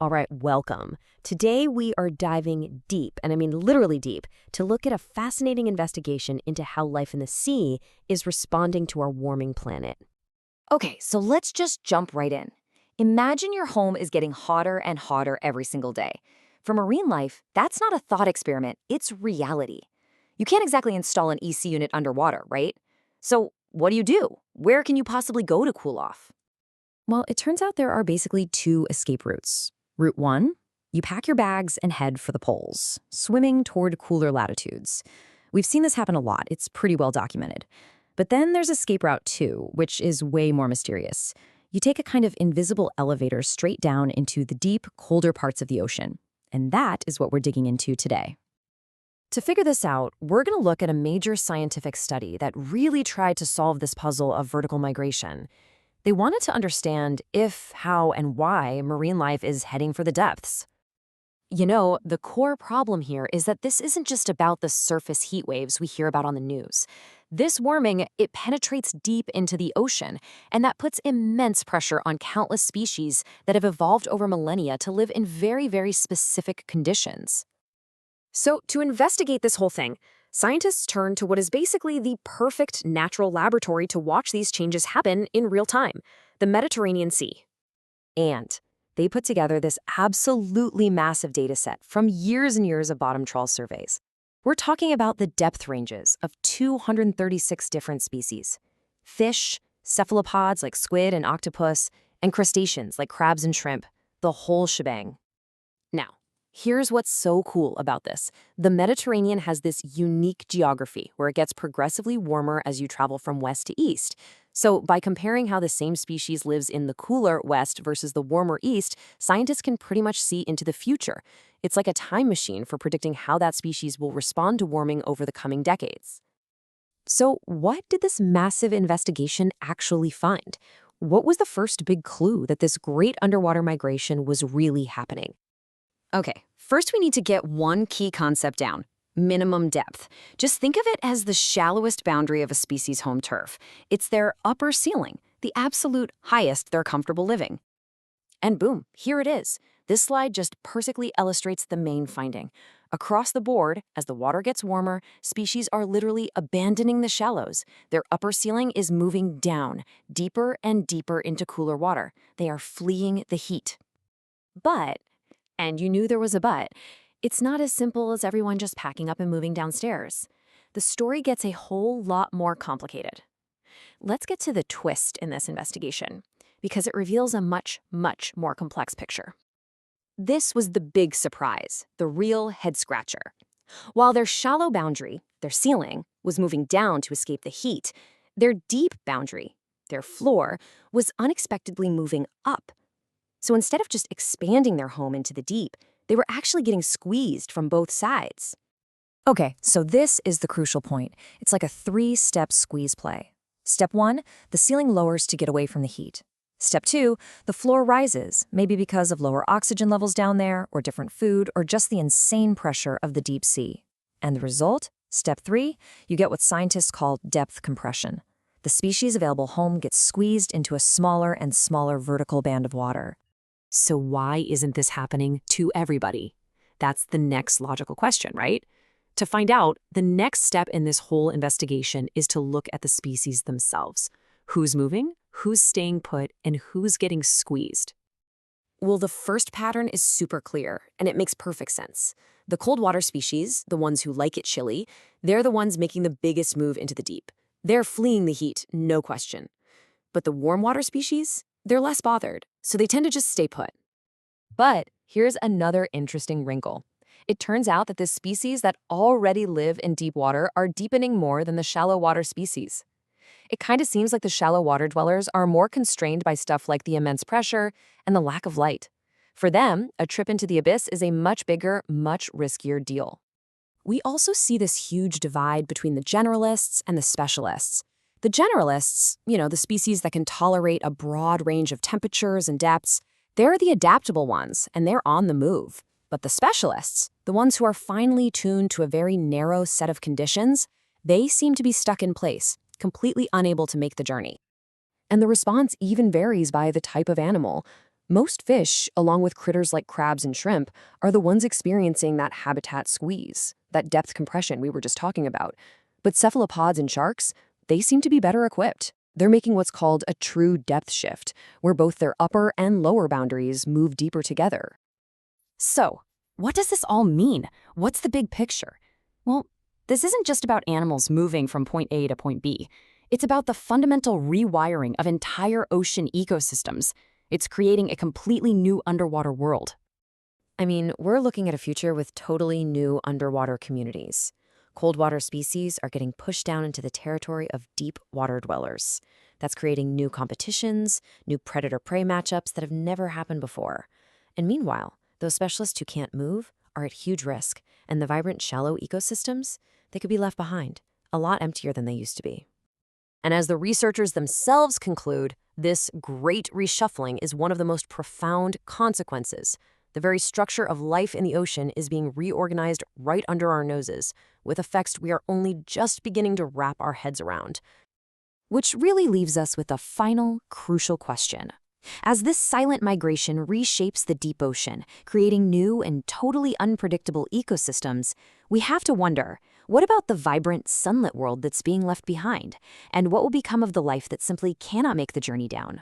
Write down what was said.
All right, welcome. Today we are diving deep, and I mean literally deep, to look at a fascinating investigation into how life in the sea is responding to our warming planet. Okay, so let's just jump right in. Imagine your home is getting hotter and hotter every single day. For marine life, that's not a thought experiment, it's reality. You can't exactly install an EC unit underwater, right? So, what do? Where can you possibly go to cool off? Well, it turns out there are basically two escape routes. Route 1, you pack your bags and head for the poles, swimming toward cooler latitudes. We've seen this happen a lot. It's pretty well documented. But then there's escape route 2, which is way more mysterious. You take a kind of invisible elevator straight down into the deep, colder parts of the ocean. And that is what we're digging into today. To figure this out, we're going to look at a major scientific study that really tried to solve this puzzle of vertical migration. They wanted to understand if, how, and why marine life is heading for the depths. You know, the core problem here is that this isn't just about the surface heat waves we hear about on the news. This warming, it penetrates deep into the ocean, and that puts immense pressure on countless species that have evolved over millennia to live in very, very specific conditions. So, to investigate this whole thing, scientists turn to what is basically the perfect natural laboratory to watch these changes happen in real time, the Mediterranean Sea. And they put together this absolutely massive data set from years and years of bottom trawl surveys. We're talking about the depth ranges of 236 different species: fish, cephalopods like squid and octopus, and crustaceans like crabs and shrimp, the whole shebang. Now, here's what's so cool about this. The Mediterranean has this unique geography where it gets progressively warmer as you travel from west to east. So by comparing how the same species lives in the cooler west versus the warmer east, scientists can pretty much see into the future. It's like a time machine for predicting how that species will respond to warming over the coming decades. So what did this massive investigation actually find? What was the first big clue that this great underwater migration was really happening? Okay, first we need to get one key concept down: minimum depth. Just think of it as the shallowest boundary of a species' home turf. It's their upper ceiling, the absolute highest they're comfortable living. And boom, here it is. This slide just perfectly illustrates the main finding. Across the board, as the water gets warmer, species are literally abandoning the shallows. Their upper ceiling is moving down, deeper and deeper into cooler water. They are fleeing the heat. But, and you knew there was a but, it's not as simple as everyone just packing up and moving downstairs. The story gets a whole lot more complicated. Let's get to the twist in this investigation, because it reveals a much, much more complex picture. This was the big surprise, the real head-scratcher. While their shallow boundary, their ceiling, was moving down to escape the heat, their deep boundary, their floor, was unexpectedly moving up. So instead of just expanding their home into the deep, they were actually getting squeezed from both sides. Okay, so this is the crucial point. It's like a 3-step squeeze play. Step 1, the ceiling lowers to get away from the heat. Step 2, the floor rises, maybe because of lower oxygen levels down there, or different food, or just the insane pressure of the deep sea. And the result? Step 3, you get what scientists call depth compression. The species' available home gets squeezed into a smaller and smaller vertical band of water. So why isn't this happening to everybody? That's the next logical question, right? To find out, the next step in this whole investigation is to look at the species themselves. Who's moving, who's staying put, and who's getting squeezed? Well, the first pattern is super clear, and it makes perfect sense. The cold water species, the ones who like it chilly, they're the ones making the biggest move into the deep. They're fleeing the heat, no question. But the warm water species, they're less bothered, so they tend to just stay put. But here's another interesting wrinkle. It turns out that the species that already live in deep water are deepening more than the shallow water species. It kind of seems like the shallow water dwellers are more constrained by stuff like the immense pressure and the lack of light. For them, a trip into the abyss is a much bigger, much riskier deal. We also see this huge divide between the generalists and the specialists. The generalists, the species that can tolerate a broad range of temperatures and depths, they're the adaptable ones, and they're on the move. But the specialists, the ones who are finely tuned to a very narrow set of conditions, they seem to be stuck in place, completely unable to make the journey. And the response even varies by the type of animal. Most fish, along with critters like crabs and shrimp, are the ones experiencing that habitat squeeze, that depth compression we were just talking about. But cephalopods and sharks, they seem to be better equipped. They're making what's called a true depth shift, where both their upper and lower boundaries move deeper together. So, what does this all mean? What's the big picture? Well, this isn't just about animals moving from point A to point B. It's about the fundamental rewiring of entire ocean ecosystems. It's creating a completely new underwater world. I mean, we're looking at a future with totally new underwater communities. Cold water species are getting pushed down into the territory of deep water dwellers. That's creating new competitions, new predator-prey matchups that have never happened before. And meanwhile, those specialists who can't move are at huge risk, and the vibrant shallow ecosystems, they could be left behind, a lot emptier than they used to be. And as the researchers themselves conclude, this great reshuffling is one of the most profound consequences. The very structure of life in the ocean is being reorganized right under our noses, with effects we are only just beginning to wrap our heads around. Which really leaves us with a final, crucial question. As this silent migration reshapes the deep ocean, creating new and totally unpredictable ecosystems, we have to wonder, what about the vibrant, sunlit world that's being left behind? And what will become of the life that simply cannot make the journey down?